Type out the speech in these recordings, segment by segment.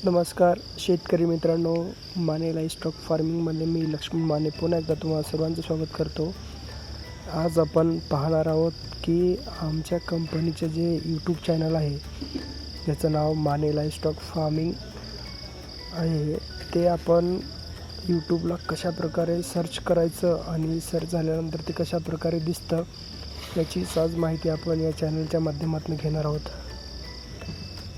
नमस्कार शेतकरी मित्रांनो, माने लाईव्हस्टॉक फार्मिंगमध्ये मी लक्ष्मण माने पुन्हा एकदा तुम्हाला सर्वांचं स्वागत करतो. आज आपण पाहणार आहोत की आमच्या कंपनीचे जे यूट्यूब चॅनल आहे ज्याचं नाव माने लाईव्हस्टॉक फार्मिंग आहे, ते आपण यूट्यूबला कशाप्रकारे सर्च करायचं आणि सर्च झाल्यानंतर ते कशाप्रकारे दिसतं याचीच आज माहिती आपण या चॅनलच्या माध्यमातून घेणार आहोत.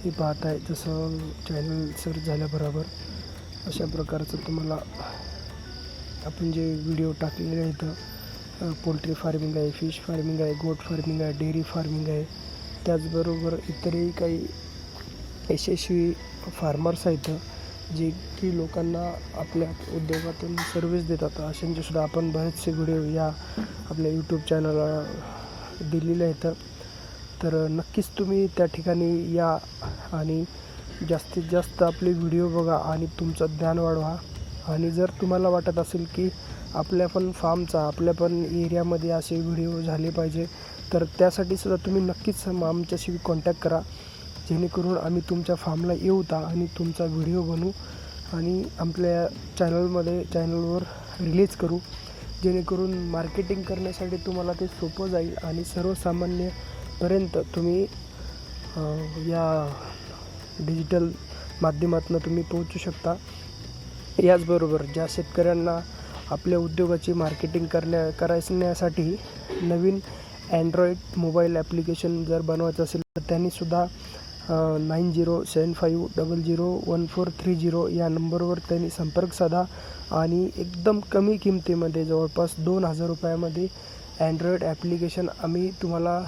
हे पाहत आहे जसं चॅनल सर्च झाल्याबरोबर अशा प्रकारचं तुम्हाला आपण जे व्हिडिओ टाकलेले आहेत, पोल्ट्री फार्मिंग आहे, फिश फार्मिंग आहे, गोट फार्मिंग आहे, डेअरी फार्मिंग आहे, त्याचबरोबर इतरही काही यशस्वी फार्मर्स आहेत जे की लोकांना आपल्या उद्योगातून सर्व्हिस देतात. अशांचेसुद्धा आपण बरेचसे व्हिडिओ या आपल्या यूट्यूब चॅनलला दिलेले आहेत. तर नक्कीच तुम्ही त्या ठिकाणी या आणि जास्तीत जास्त आपले व्हिडिओ बघा आणि तुमचं ज्ञान वाढवा. आणि जर तुम्हाला वाटत असेल की आपल्या पण फार्मचा आपल्या पण एरियामध्ये असे व्हिडिओ झाले पाहिजे, तर त्यासाठी सुद्धा तुम्ही नक्कीच आमच्याशी कॉन्टॅक्ट करा, जेणेकरून आम्ही तुमच्या फार्मला येऊता आणि तुमचा व्हिडिओ बनवू आणि आपल्या चॅनलवर रिलीज करू, जेणेकरून मार्केटिंग करण्यासाठी तुम्हाला ते सोपं जाईल आणि सर्वसामान्यपर्यंत तुम्ही या डिजिटल माध्यमातून तुम्ही पोहोचू शकता. याचबरोबर ज्या शेतकऱ्यांना आपल्या उद्योगाची मार्केटिंग करण्यासाठी नवीन अँड्रॉईड मोबाईल ॲप्लिकेशन जर बनवायचं असेल तर त्यांनीसुद्धा 9075001430 या नंबरवर त्यांनी संपर्क साधा आणि एकदम कमी किमतीमध्ये जवळपास 2000 रुपयामध्ये अँड्रॉईड ॲप्लिकेशन आम्ही तुम्हाला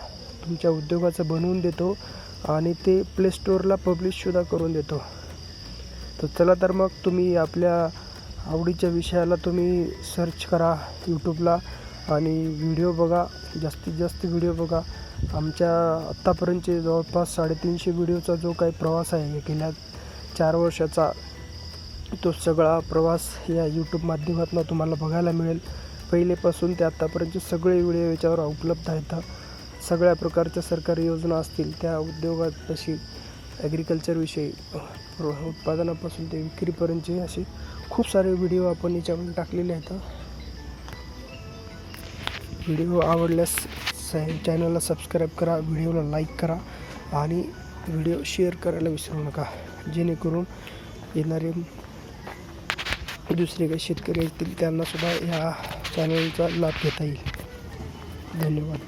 तुमच्या उद्योगाचं बनवून देतो आणि ते प्ले स्टोअरला पब्लिशसुद्धा करून देतो. तर चला तर मग तुम्ही आपल्या आवडीच्या विषयाला तुम्ही सर्च करा यूट्यूबला आणि व्हिडिओ बघा, जास्तीत जास्त व्हिडिओ बघा. आमच्या आत्तापर्यंतचे जवळपास 350 व्हिडिओचा जो काही प्रवास आहे गेल्या 4 वर्षाचा, तो सगळा प्रवास या यूट्यूब माध्यमातून तुम्हाला बघायला मिळेल. पहिलेपासून ते आत्तापर्यंतचे सगळे व्हिडिओ याच्यावर उपलब्ध आहेत. सगळ्या प्रकारच्या सरकारी योजना असतील, त्या उद्योगात तशी ॲग्रिकल्चरविषयी उत्पादनापासून ते विक्रीपर्यंतचे असे खूप सारे व्हिडिओ आपण याच्यावरून टाकलेले आहेत. व्हिडिओ आवडल्यास चॅनलला सबस्क्राईब करा, व्हिडिओला लाईक करा आणि व्हिडिओ शेअर करायला विसरू नका, जेणेकरून येणारे दुसरे काही शेतकरी असतील त्यांनासुद्धा या चॅनलचा लाभ घेता येईल. धन्यवाद.